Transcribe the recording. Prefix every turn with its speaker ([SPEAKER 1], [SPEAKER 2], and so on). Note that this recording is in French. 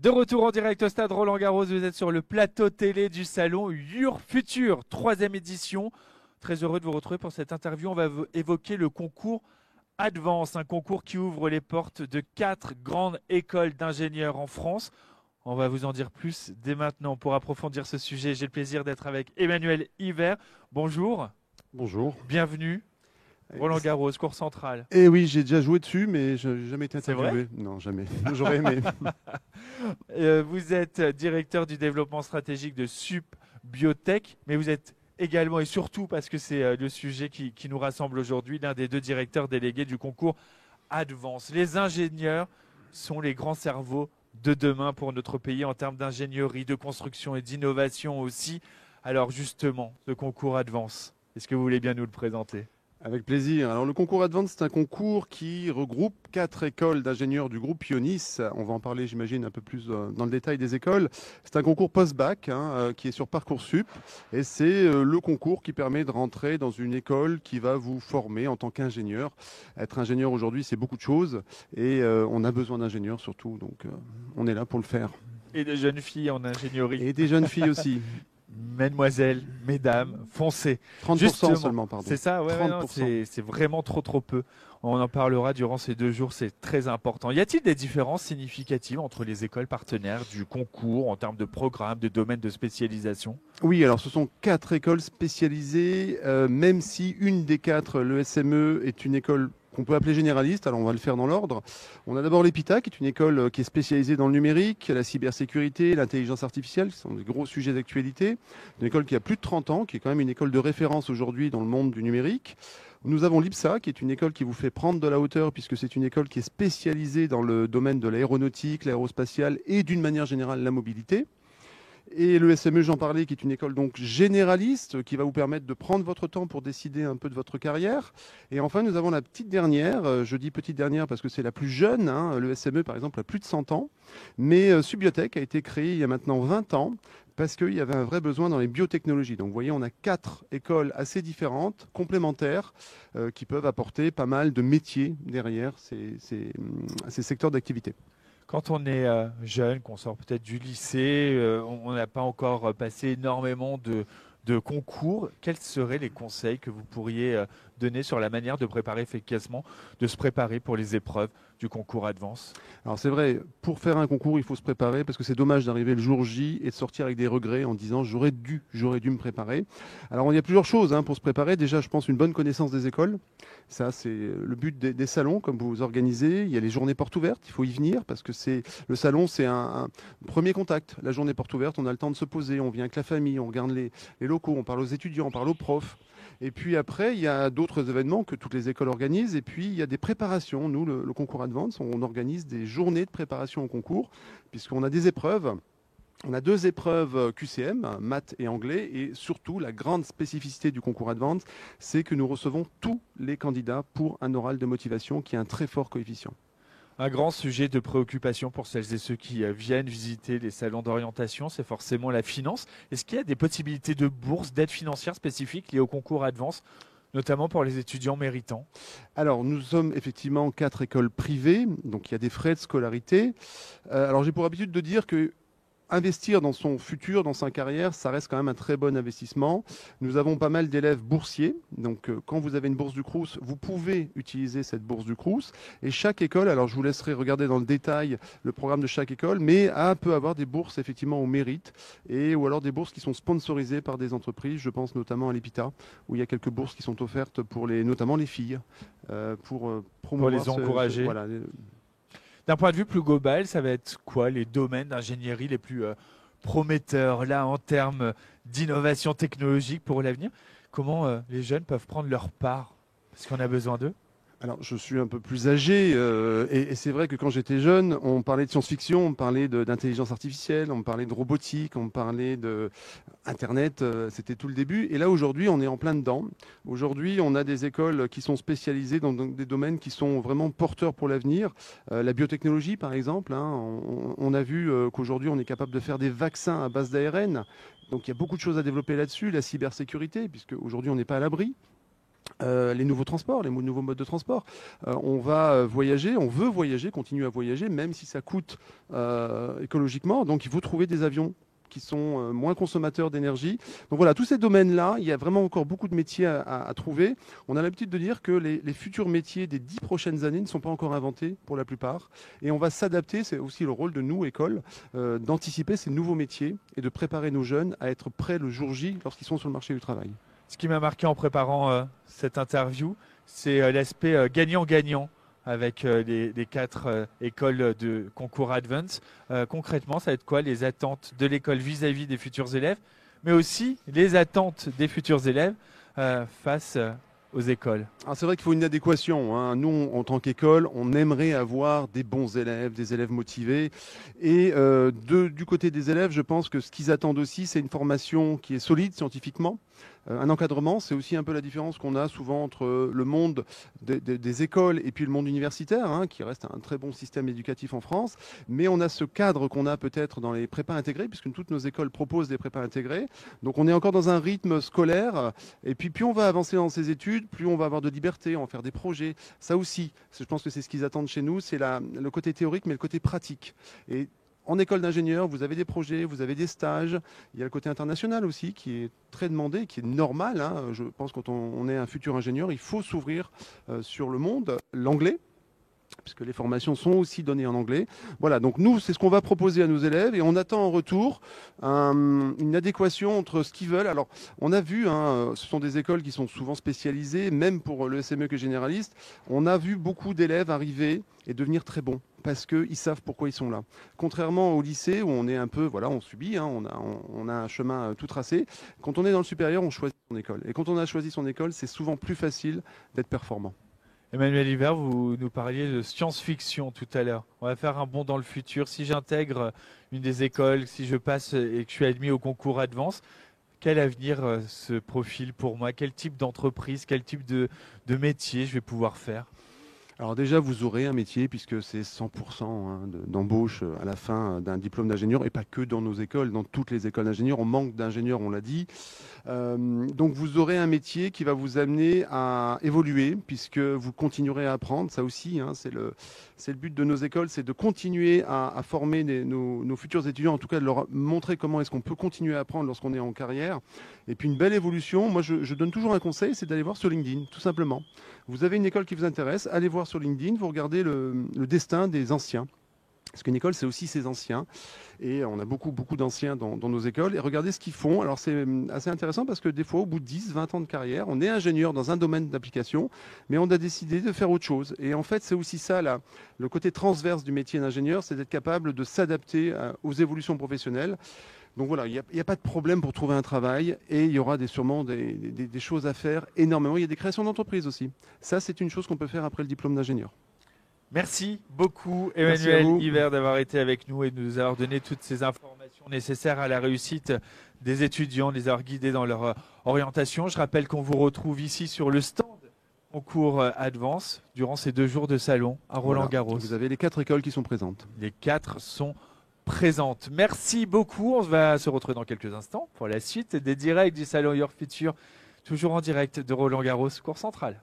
[SPEAKER 1] De retour en direct au stade Roland-Garros, vous êtes sur le plateau télé du salon Your Future, troisième édition. Très heureux de vous retrouver pour cette interview. On va évoquer le concours Advance, un concours qui ouvre les portes de 4 grandes écoles d'ingénieurs en France. On va vous en dire plus dès maintenant. Pour approfondir ce sujet, j'ai le plaisir d'être avec Emmanuel Hiver. Bonjour.
[SPEAKER 2] Bonjour.
[SPEAKER 1] Bienvenue. Roland-Garros, cours central.
[SPEAKER 2] Eh oui, j'ai déjà joué dessus, mais je n'ai jamais été
[SPEAKER 1] C'est vrai?
[SPEAKER 2] interviewé. Non, jamais. J'aurais aimé.
[SPEAKER 1] Vous êtes directeur du développement stratégique de Sup Biotech, mais vous êtes également et surtout, parce que c'est le sujet qui nous rassemble aujourd'hui, l'un des 2 directeurs délégués du concours Advance. Les ingénieurs sont les grands cerveaux de demain pour notre pays en termes d'ingénierie, de construction et d'innovation aussi. Alors justement, ce concours Advance, est-ce que vous voulez bien nous le présenter ?
[SPEAKER 2] Avec plaisir. Alors, le concours Advance, c'est un concours qui regroupe 4 écoles d'ingénieurs du groupe Ionis. On va en parler, j'imagine, un peu plus dans le détail des écoles. C'est un concours post-bac qui est sur Parcoursup. Et c'est le concours qui permet de rentrer dans une école qui va vous former en tant qu'ingénieur. Être ingénieur aujourd'hui, c'est beaucoup de choses. Et on a besoin d'ingénieurs surtout. Donc, on est là pour le faire.
[SPEAKER 1] Et de jeunes filles en ingénierie.
[SPEAKER 2] Et des jeunes filles aussi.
[SPEAKER 1] Mesdemoiselles, mesdames, foncez.
[SPEAKER 2] 30%
[SPEAKER 1] Justement,
[SPEAKER 2] seulement, pardon.
[SPEAKER 1] C'est ça, ouais,
[SPEAKER 2] 30%.
[SPEAKER 1] c'est vraiment trop peu. On en parlera durant ces 2 jours, c'est très important. Y a-t-il des différences significatives entre les écoles partenaires du concours en termes de programme, de domaine de spécialisation ?
[SPEAKER 2] Oui, alors ce sont 4 écoles spécialisées, même si une des 4, le SME, est une école qu'on peut appeler généraliste. Alors on va le faire dans l'ordre. On a d'abord l'EPITA, qui est une école qui est spécialisée dans le numérique, la cybersécurité, l'intelligence artificielle, qui sont des gros sujets d'actualité. Une école qui a plus de 30 ans, qui est quand même une école de référence aujourd'hui dans le monde du numérique. Nous avons l'IPSA, qui est une école qui vous fait prendre de la hauteur, puisque c'est une école qui est spécialisée dans le domaine de l'aéronautique, l'aérospatiale et d'une manière générale la mobilité. Et le SME, j'en parlais, qui est une école donc généraliste, qui va vous permettre de prendre votre temps pour décider un peu de votre carrière. Et enfin, nous avons la petite dernière. Je dis petite dernière parce que c'est la plus jeune. Le SME, par exemple, a plus de 100 ans. Mais Subbiotech a été créé il y a maintenant 20 ans parce qu'il y avait un vrai besoin dans les biotechnologies. Donc vous voyez, on a 4 écoles assez différentes, complémentaires, qui peuvent apporter pas mal de métiers derrière ces secteurs d'activité.
[SPEAKER 1] Quand on est jeune, qu'on sort peut-être du lycée, on n'a pas encore passé énormément de concours, quels seraient les conseils que vous pourriez donner sur la manière de préparer efficacement, de se préparer pour les épreuves du concours Advance ?
[SPEAKER 2] Alors c'est vrai, pour faire un concours, il faut se préparer parce que c'est dommage d'arriver le jour J et de sortir avec des regrets en disant j'aurais dû me préparer. Alors il y a plusieurs choses pour se préparer. Déjà, je pense une bonne connaissance des écoles. Ça, c'est le but des salons, comme vous organisez. Il y a les journées portes ouvertes, il faut y venir parce que le salon, c'est un premier contact. La journée porte ouverte, on a le temps de se poser, on vient avec la famille, on regarde les locaux, on parle aux étudiants, on parle aux profs. Et puis après, il y a d'autres événements que toutes les écoles organisent. Et puis, il y a des préparations. Nous, le concours Advance, on organise des journées de préparation au concours, puisqu'on a des épreuves. On a 2 épreuves QCM, maths et anglais. Et surtout, la grande spécificité du concours Advance, c'est que nous recevons tous les candidats pour un oral de motivation qui a un très fort coefficient.
[SPEAKER 1] Un grand sujet de préoccupation pour celles et ceux qui viennent visiter les salons d'orientation, c'est forcément la finance. Est-ce qu'il y a des possibilités de bourse, d'aide financière spécifique liées au concours Advance, notamment pour les étudiants méritants ?
[SPEAKER 2] Alors, nous sommes effectivement 4 écoles privées, donc il y a des frais de scolarité. Alors, j'ai pour habitude de dire que investir dans son futur, dans sa carrière, ça reste quand même un très bon investissement. Nous avons pas mal d'élèves boursiers. Donc, quand vous avez une bourse du Crous, vous pouvez utiliser cette bourse du Crous. Et chaque école, alors je vous laisserai regarder dans le détail le programme de chaque école, mais peut avoir des bourses effectivement au mérite ou alors des bourses qui sont sponsorisées par des entreprises. Je pense notamment à l'EPITA, où il y a quelques bourses qui sont offertes pour notamment les filles, pour promouvoir
[SPEAKER 1] les encourager.
[SPEAKER 2] Voilà.
[SPEAKER 1] D'un point de vue plus global, ça va être quoi les domaines d'ingénierie les plus prometteurs là en termes d'innovation technologique pour l'avenir ? Comment les jeunes peuvent prendre leur part ? Parce qu'on a besoin d'eux.
[SPEAKER 2] Alors, je suis un peu plus âgé et c'est vrai que quand j'étais jeune, on parlait de science-fiction, on parlait d'intelligence artificielle, on parlait de robotique, on parlait d'Internet, c'était tout le début. Et là, aujourd'hui, on est en plein dedans. Aujourd'hui, on a des écoles qui sont spécialisées dans des domaines qui sont vraiment porteurs pour l'avenir. La biotechnologie, par exemple, on a vu qu'aujourd'hui, on est capable de faire des vaccins à base d'ARN. Donc, il y a beaucoup de choses à développer là-dessus. La cybersécurité, puisque aujourd'hui, on n'est pas à l'abri. les nouveaux transports, les nouveaux modes de transport. On va voyager, on veut voyager, continuer à voyager, même si ça coûte écologiquement. Donc il faut trouver des avions qui sont moins consommateurs d'énergie. Donc voilà, tous ces domaines-là, il y a vraiment encore beaucoup de métiers à trouver. On a l'habitude de dire que les futurs métiers des 10 prochaines années ne sont pas encore inventés pour la plupart. Et on va s'adapter, c'est aussi le rôle de nous, écoles, d'anticiper ces nouveaux métiers et de préparer nos jeunes à être prêts le jour J lorsqu'ils sont sur le marché du travail.
[SPEAKER 1] Ce qui m'a marqué en préparant cette interview, c'est l'aspect gagnant-gagnant avec les 4 écoles de concours Advance. Concrètement, ça va être quoi les attentes de l'école vis-à-vis des futurs élèves, mais aussi les attentes des futurs élèves face aux écoles?
[SPEAKER 2] Alors c'est vrai qu'il faut une adéquation, hein. Nous, en tant qu'école, on aimerait avoir des bons élèves, des élèves motivés. Et du côté des élèves, je pense que ce qu'ils attendent aussi, c'est une formation qui est solide scientifiquement. Un encadrement, c'est aussi un peu la différence qu'on a souvent entre le monde des écoles et puis le monde universitaire, hein, qui reste un très bon système éducatif en France. Mais on a ce cadre qu'on a peut-être dans les prépas intégrés, puisque toutes nos écoles proposent des prépas intégrés. Donc on est encore dans un rythme scolaire. Et puis plus on va avancer dans ses études, plus on va avoir de liberté, on va faire des projets. Ça aussi, je pense que c'est ce qu'ils attendent chez nous, c'est le côté théorique, mais le côté pratique. Et en école d'ingénieur, vous avez des projets, vous avez des stages. Il y a le côté international aussi qui est très demandé, qui est normal, hein. Je pense que quand on est un futur ingénieur, il faut s'ouvrir sur le monde. L'anglais, puisque les formations sont aussi données en anglais. Voilà, donc nous, c'est ce qu'on va proposer à nos élèves et on attend en retour une adéquation entre ce qu'ils veulent. Alors, on a vu, hein, ce sont des écoles qui sont souvent spécialisées, même pour le SME qui est généraliste, on a vu beaucoup d'élèves arriver et devenir très bons parce qu'ils savent pourquoi ils sont là. Contrairement au lycée où on est un peu, voilà, on subit, hein, on a un chemin tout tracé. Quand on est dans le supérieur, on choisit son école. Et quand on a choisi son école, c'est souvent plus facile d'être performant.
[SPEAKER 1] Emmanuel Hiver, vous nous parliez de science-fiction tout à l'heure. On va faire un bond dans le futur. Si j'intègre une des écoles, si je passe et que je suis admis au concours Advance, quel avenir se profile pour moi? Quel type d'entreprise, quel type de métier je vais pouvoir faire?
[SPEAKER 2] Alors déjà, vous aurez un métier puisque c'est 100% hein, d'embauche à la fin d'un diplôme d'ingénieur et pas que dans nos écoles, dans toutes les écoles d'ingénieurs. On manque d'ingénieurs, on l'a dit. Donc vous aurez un métier qui va vous amener à évoluer puisque vous continuerez à apprendre. Ça aussi, hein, c'est le but de nos écoles, c'est de continuer à former nos futurs étudiants, en tout cas de leur montrer comment est-ce qu'on peut continuer à apprendre lorsqu'on est en carrière. Et puis une belle évolution, moi je donne toujours un conseil, c'est d'aller voir sur LinkedIn, tout simplement. Vous avez une école qui vous intéresse, allez voir sur LinkedIn, vous regardez le destin des anciens. Parce qu'une école, c'est aussi ses anciens. Et on a beaucoup d'anciens dans nos écoles. Et regardez ce qu'ils font. Alors, c'est assez intéressant parce que des fois, au bout de 10, 20 ans de carrière, on est ingénieur dans un domaine d'application, mais on a décidé de faire autre chose. Et en fait, c'est aussi ça, là, le côté transverse du métier d'ingénieur, c'est d'être capable de s'adapter aux évolutions professionnelles. Donc voilà, il n'y a pas de problème pour trouver un travail et il y aura sûrement des choses à faire énormément. Il y a des créations d'entreprises aussi. Ça, c'est une chose qu'on peut faire après le diplôme d'ingénieur.
[SPEAKER 1] Merci beaucoup Emmanuel Hiver d'avoir été avec nous et de nous avoir donné toutes ces informations nécessaires à la réussite des étudiants, de les avoir guidés dans leur orientation. Je rappelle qu'on vous retrouve ici sur le stand concours Advance durant ces 2 jours de salon à Roland-Garros.
[SPEAKER 2] Vous avez les 4 écoles qui sont présentes.
[SPEAKER 1] Les 4 sont présentes. Merci beaucoup. On va se retrouver dans quelques instants pour la suite des directs du salon Your Future, toujours en direct de Roland-Garros, cours central.